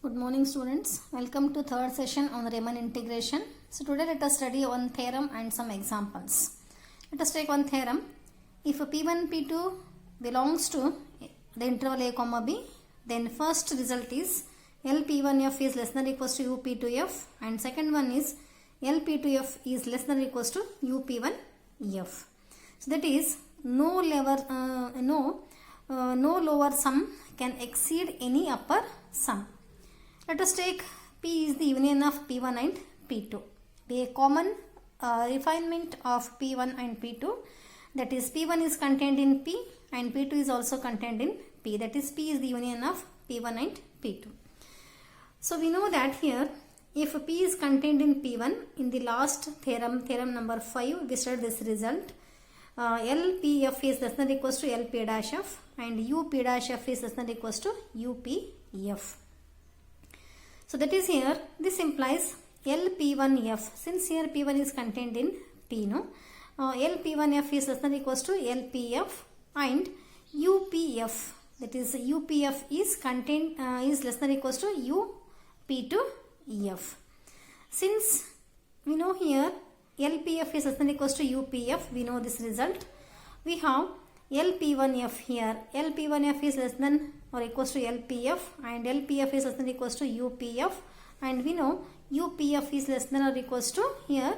Good morning students. Welcome to third session on Riemann integration. So today let us study one theorem and some examples. Let us take one theorem. If P1, P2 belongs to the interval a comma b, then first result is LP1F is less than or equals to UP2F, and second one is LP2F is less than or equals to UP1F. So that is no lower sum can exceed any upper sum. Let us take P is the union of P1 and P2. A common refinement of P1 and P2, that is P1 is contained in P and P2 is also contained in P, that is P is the union of P1 and P2. So we know that here if P is contained in P1, in the last theorem number 5, we studied this result. LPF is less than or equals to LP dash F and UP dash F is less than or equals to UPF. So that is here, this implies LP1F, since here P1 is contained in P, no? LP1F is less than or equals to LPF and UPF, that is UPF is contained is less than or equals to UP2F. Since we know here LPF is less than or equals to UPF, we know this result. We have LP1F here. LP1F is less than or equals to LPF and LPF is less than or equals to UPF, and we know UPF is less than or equals to here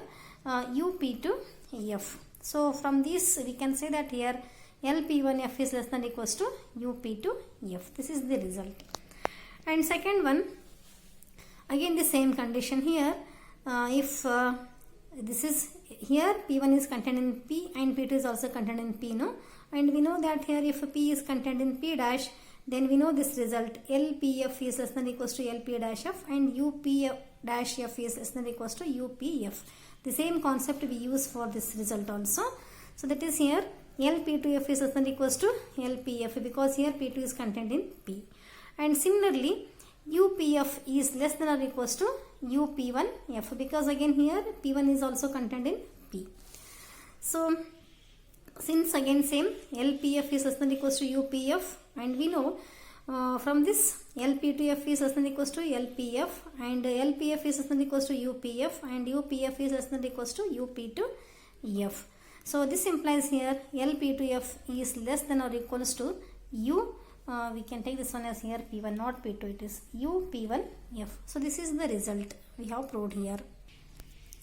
UP2F. So from this we can say that here LP1F is less than or equals to UP2F. This is the result. And second one, again the same condition here. If this is here P1 is contained in P and P2 is also contained in P, no? And we know that here if P is contained in P dash, then we know this result LPF is less than or equals to LP dash F and UP dash F is less than or equals to UPF. The same concept we use for this result also. So that is here LP2F is less than or equals to LPF because here P2 is contained in P. And similarly UPF is less than or equals to UP1F because again here P1 is also contained in P. So since again same LPF is less than or equals to UPF, and we know from this LP2F is less than or equals to LPF and LPF is less than or equals to UPF and UPF is less than or equals to UP2F. So this implies here LP2F is less than or equals to we can take this one as here P1 not P2, it is UP1F. So this is the result we have proved here.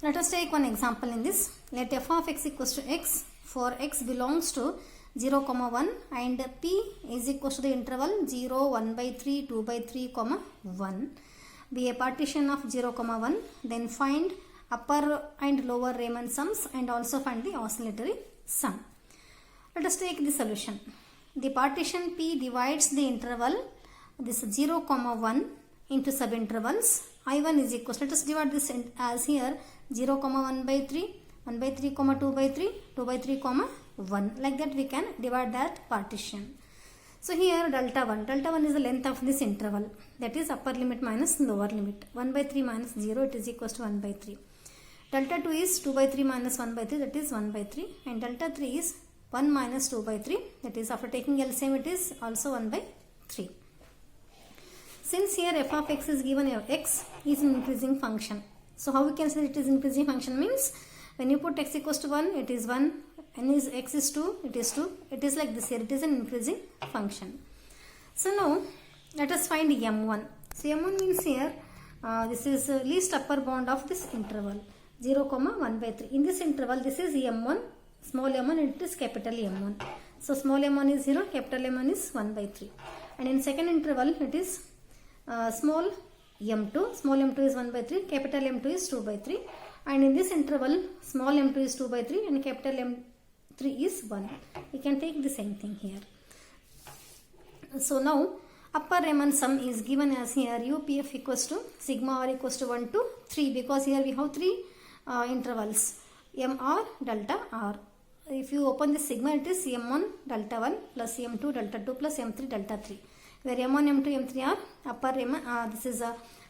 Let us take one example in this. Let f of x equals to x for x belongs to 0, 1 and P is equals to the interval 0, 1 by 3, 2 by 3, 1 be a partition of 0, 1, then find upper and lower Riemann sums and also find the oscillatory sum. Let us take the solution. The partition P divides the interval this 0, 1 into subintervals. I1 is equals, let us divide this as here 0, 1 by 3, 1 by 3, 2 by 3, 2 by 3, 1. Like that we can divide that partition. So here delta 1 is the length of this interval, that is upper limit minus lower limit. 1 by 3 minus 0, it is equals to 1 by 3. Delta 2 is 2 by 3 minus 1 by 3, that is 1 by 3. And delta 3 is 1 minus 2 by 3, that is after taking LCM it is also 1 by 3. Since here f of x is given, x is an increasing function. So how we can say it is increasing function means when you put x equals to 1, it is 1, and is x is 2, it is 2. It is like this here, it is an increasing function. So now let us find m1. So m1 means here this is least upper bound of this interval 0, 1 by 3. In this interval this is m1, small m1 and it is capital M1. So small m1 is 0, capital M1 is 1 by 3. And in second interval it is small m2, small m2 is 1 by 3, capital M2 is 2 by 3. And in this interval small m2 is 2 by 3 and capital M3 is 1. We can take the same thing here. So now upper Riemann sum is given as here UPF equals to sigma r equals to 1 to 3 because here we have 3 intervals MR delta R. If you open this sigma, it is M1 delta 1 plus M2 delta 2 plus M3 delta 3, where M1, M2, M3 are upper this is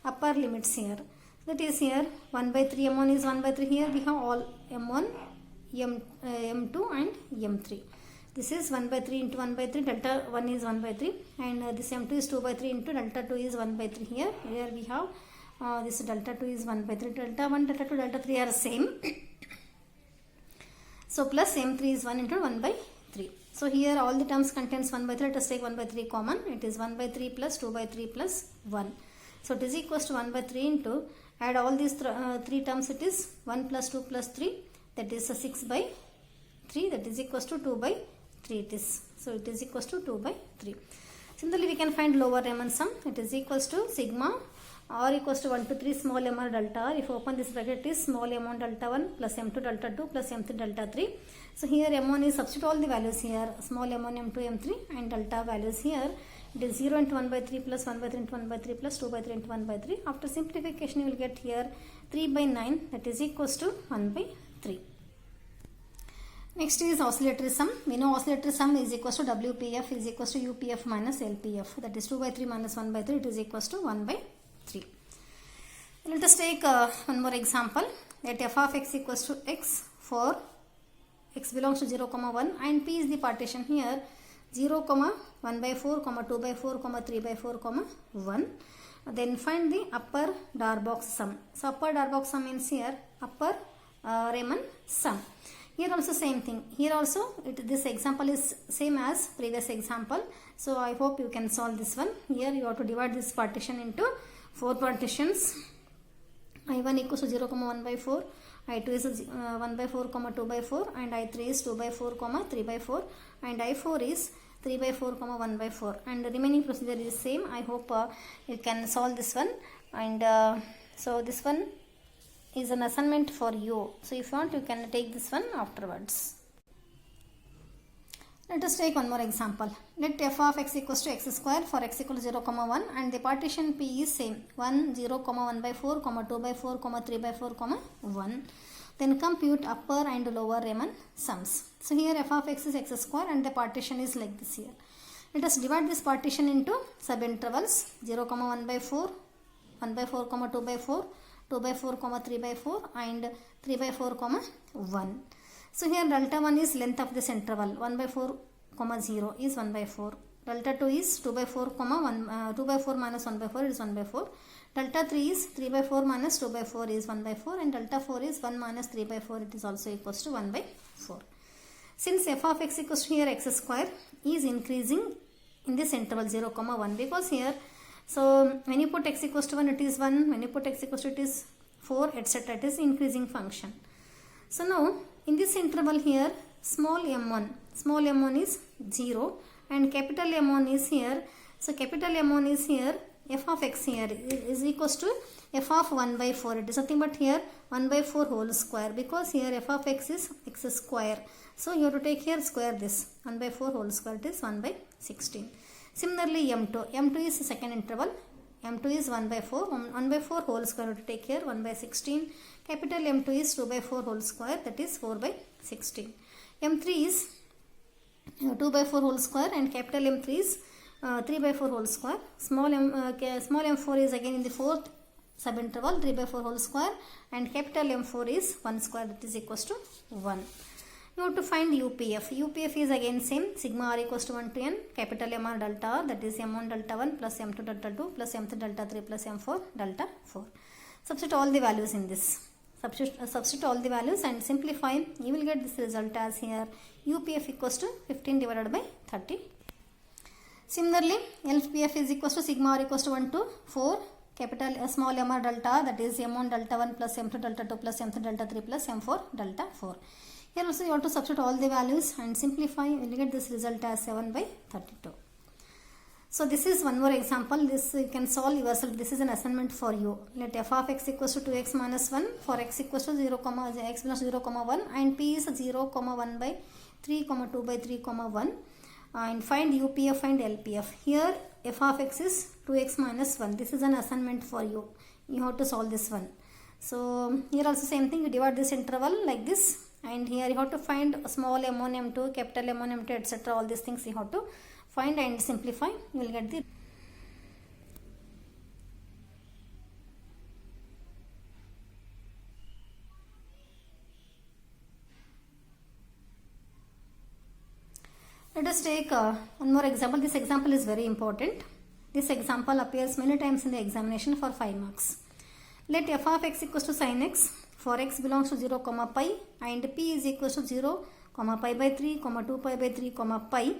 upper limits here. That is here 1 by 3, M1 is 1 by 3. Here we have all M1, M2 and M3. This is 1 by 3 into 1 by 3, delta 1 is 1 by 3, and this M2 is 2 by 3 into delta 2 is 1 by 3 here. Here we have this delta 2 is 1 by 3, delta 1, delta 2, delta 3 are same. So plus M3 is 1 into 1 by 3. So here all the terms contains 1 by 3. Let us take 1 by 3 common. It is 1 by 3 plus 2 by 3 plus 1. So it is equals to 1 by 3 into, add all these 3 terms, it is 1 plus 2 plus 3, that is 6 by 3, that is equals to 2 by 3 it is. So it is equals to 2 by 3. Similarly, we can find lower Riemann sum. It is equals to sigma r equals to 1 to 3 small m r delta r. If open this bracket, is small m1 delta 1 plus m2 delta 2 plus m3 delta 3. So here m1 is, substitute all the values here, small m1, m2, m3, and delta values here. It is 0 into 1 by 3 plus 1 by 3 into 1 by 3 plus 2 by 3 into 1 by 3. After simplification, you will get here 3 by 9, that is equals to 1 by 3. Next is oscillatory sum. We know oscillatory sum is equals to WPF is equals to UPF minus LPF. That is 2 by 3 minus 1 by 3. It is equals to 1 by 3. Let us take one more example. Let f of x equals to x for x belongs to 0, 1, and P is the partition here 0, 1 by 4, 2 by 4, 3 by 4, 1. Then find the upper Darboux sum. So upper Darboux sum means here upper Riemann sum. Here also same thing. Here also this example is same as previous example. So I hope you can solve this one. Here you have to divide this partition into 4 partitions. I1 equals to 0, 1 by 4. I2 is 1 by 4, 2 by 4, and I3 is 2 by 4, 3 by 4, and I4 is 3 by 4, 1 by 4, and the remaining procedure is same. I hope you can solve this one, and so this one is an assignment for you. So if you want, you can take this one afterwards. Let us take one more example. Let f of x equals to x square for x equals to 0, 1, and the partition P is same 1, 0, 1 by 4, 2 by 4, 3 by 4, 1. Then compute upper and lower Riemann sums. So here f of x is x square and the partition is like this here. Let us divide this partition into subintervals 0, 1 by 4, 1 by 4, 2 by 4, 2 by 4, 3 by 4, and 3 by 4, 1. So here delta 1 is length of this interval, 1 by 4, 0 is 1 by 4. Delta 2 is 2 by 4, 2 by 4 minus 1 by 4 is 1 by 4. Delta 3 is 3 by 4 minus 2 by 4 is 1 by 4, and delta 4 is 1 minus 3 by 4, it is also equals to 1 by 4. Since f of x equals to here x square is increasing in this interval 0, 1, because here, so when you put x equals to 1 it is 1, when you put x equals to it is 4, etc. It is increasing function. So now in this interval here small m1 is 0 and capital M1 is here. So capital M1 is here, f of x here is equals to f of 1 by 4. It is nothing but here 1 by 4 whole square, because here f of x is x square. So you have to take here square this 1 by 4 whole square, it is 1 by 16. Similarly M2 is the second interval. M2 is 1 by 4, 1 by 4 whole square, to take here 1 by 16. Capital M2 is 2 by 4 whole square, that is 4 by 16. M3 is 2 by 4 whole square, and capital M3 is 3 by 4 whole square. Small m4 is again in the fourth subinterval 3 by 4 whole square, and capital M4 is 1 square, that is equals to 1. You have to find UPF. UPF is again same, sigma r equals to 1 to n, capital M r delta r, that is m1 delta 1 plus m2 delta 2 plus m3 delta 3 plus m4 delta 4. Substitute all the values in this. Substitute all the values and simplify. You will get this result as here UPF equals to 15 divided by 30. Similarly, LPF is equals to sigma r equals to 1 to 4, capital small m r delta r, that is m1 delta 1 plus m2 delta 2 plus m3 delta 3 plus m4 delta 4. Here also you have to substitute all the values and simplify. You will get this result as 7 by 32. So this is one more example. This you can solve yourself. This is an assignment for you. Let f of x equals to 2x minus 1 for x equals to 0, x plus 0, 1, and p is 0, 1 by 3, 2 by 3, 1. And find UPF and LPF. Here f of x is 2x minus 1. This is an assignment for you. You have to solve this one. So here also same thing. You divide this interval like this. And here you have to find small m1, m2, capital M1, M2, etc. All these things you have to find and simplify. You will get the Let us take one more example. This example is very important. This example appears many times in the examination for 5 marks. Let f of x equals to sin x for x belongs to 0 comma pi and p is equals to 0 comma pi by 3 comma 2 pi by 3 comma pi.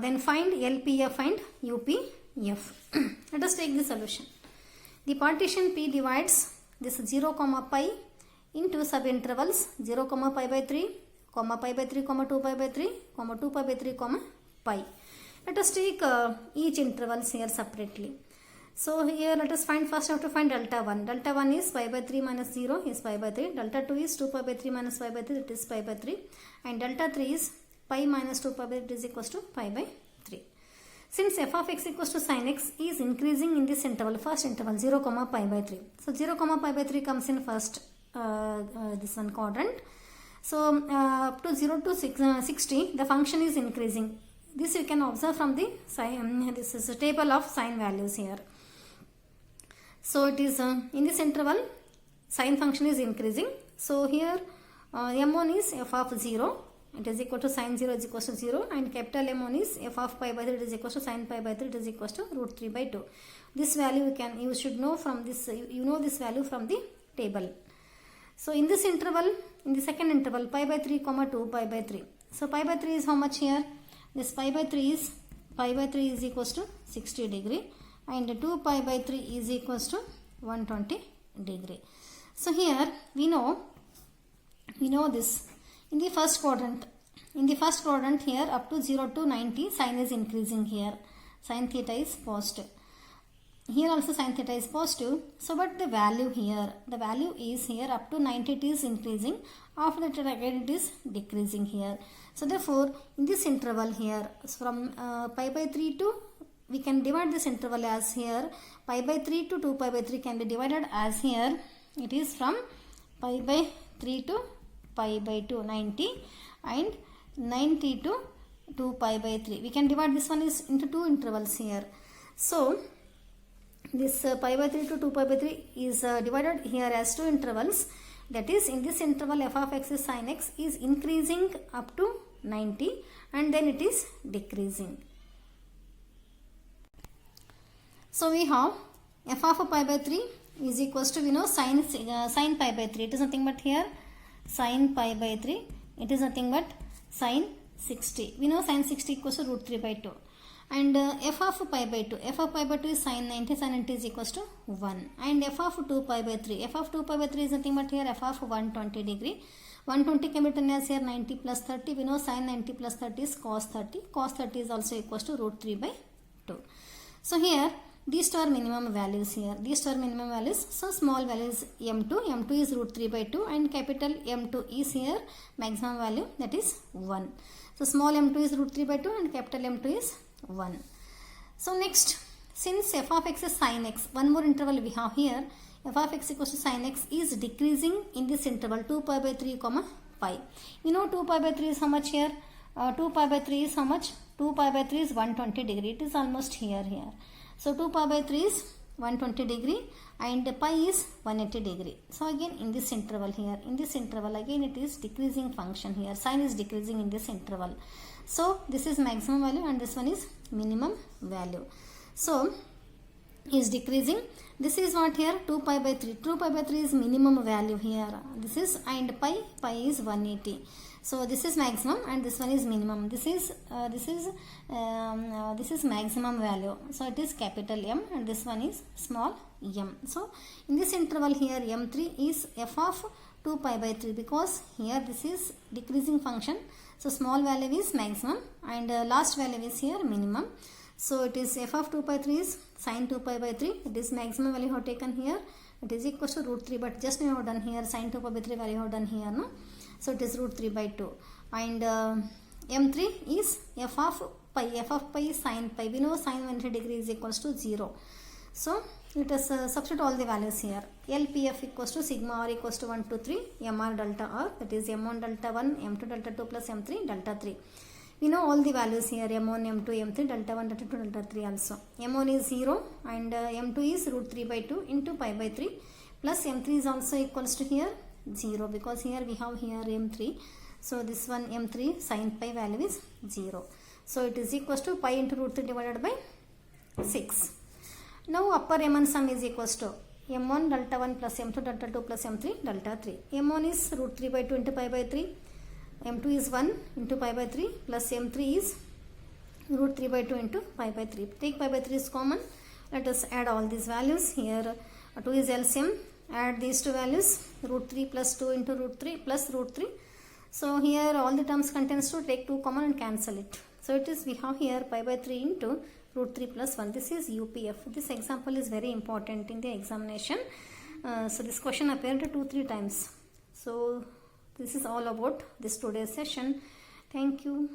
Then find LPF and UPF. Let us take the solution. The partition P divides this 0 comma pi into subintervals 0 comma pi by 3 comma pi by 3 comma 2 pi by 3 comma 2 pi by 3 comma pi. Let us take each intervals here separately. So here let us find, first have to find delta 1. Delta 1 is pi by 3 minus 0 is pi by 3. Delta 2 is 2 pi by 3 minus pi by 3, that is pi by 3. And delta 3 is pi minus 2 pi by 3 is equals to pi by 3. Since f of x equals to sin x is increasing in this interval, first interval 0 comma pi by 3. So 0 comma pi by 3 comes in first this one quadrant. So up to 0 to 60 the function is increasing. This you can observe from the sign, this is a table of sign values here. So it is in this interval sine function is increasing. So here m1 is f of 0, it is equal to sin 0 is equal to 0, and capital M1 is f of pi by 3 it is equal to sin pi by 3 it is equal to root 3 by 2. This value you should know from this, you know this value from the table. So in this interval, in the second interval, pi by 3 comma 2 pi by 3. So pi by 3 is how much here? This pi by 3 is equals to 60 degree and 2 pi by 3 is equals to 120 degree. So here we know this. In the first quadrant here up to 0 to 90 sine is increasing here. Sin theta is positive. Here also sin theta is positive. So but the value is here up to 90 it is increasing. After that again it is decreasing here. So therefore in this interval here from pi by 3 to, we can divide this interval as here pi by 3 to 2 pi by 3 can be divided as here. It is from pi by 3 to pi by 2 90 and 90 to 2 pi by 3. We can divide this one is into two intervals here. So this pi by 3 to 2 pi by 3 is divided here as two intervals. That is in this interval f of x is sin x is increasing up to 90 and then it is decreasing. So we have f of pi by 3 is equals to, we know sin pi by 3. It is nothing but here sin pi by 3. It is nothing but sin 60. We know sin 60 equals to root 3 by 2. And f of pi by 2. F of pi by 2 is sin 90. Sin 90 is equals to 1. And f of 2 pi by 3. F of 2 pi by 3 is nothing but here f of 120 degree. 120 can be written as here 90 plus 30. We know sin 90 plus 30 is cos 30. Cos 30 is also equals to root 3 by 2. So here these two are minimum values here. These two are minimum values. So small value is m2. m2 is root 3 by 2 and capital M2 is here maximum value, that is 1. So small m2 is root 3 by 2 and capital M2 is 1. So next, since f of x is sin x, one more interval we have here. F of x equals to sin x is decreasing in this interval 2 pi by 3 comma pi. You know 2 pi by 3 is how much here? 2 pi by 3 is how much? 2 pi by 3 is 120 degree. It is almost here. So 2 pi by 3 is 120 degree and pi is 180 degree. So again in this interval here, in this interval again it is decreasing function here. Sin is decreasing in this interval. So this is maximum value and this one is minimum value. So is decreasing. This is what here 2 pi by 3. 2 pi by 3 is minimum value here. This is, and pi is 180. So this is maximum and this one is minimum. This is maximum value. So it is capital M and this one is small m. So in this interval here m3 is f of 2 pi by 3 because here this is decreasing function. So small value is maximum and last value is here minimum. So it is f of 2 pi 3 is sin 2 pi by 3. It is maximum value have taken here. It is equal to root 3, but just we have done here sin 2 pi by 3 value have done here, no? So it is root 3 by 2. And m3 is f of pi. F of pi is sin pi. We know sin 180 degree is equals to 0. So let us substitute all the values here. LPF equals to sigma r equals to 1 to 3 mr delta r, that is m1 delta 1, m2 delta 2 plus m3 delta 3. We know all the values here, m1, m2, m3, delta 1, delta 2, delta 3 also. m1 is 0 and m2 is root 3 by 2 into pi by 3 plus m3 is also equals to here 0 because here we have here m3. So this one m3 sin pi value is 0. So it is equals to pi into root 3 divided by 6. Now upper M1 sum is equals to M1 delta 1 plus M2 delta 2 plus M3 delta 3. M1 is root 3 by 2 into pi by 3. M2 is 1 into pi by 3 plus M3 is root 3 by 2 into pi by 3. Take pi by 3 is common. Let us add all these values. Here 2 is LCM. Add these two values. Root 3 plus 2 into root 3 plus root 3. So here all the terms contains 2. Take 2 common and cancel it. So it is, we have here pi by 3 into root 3 plus 1. This is UPF. This example is very important in the examination. So this question appeared 2-3 times. So this is all about this today's session. Thank you.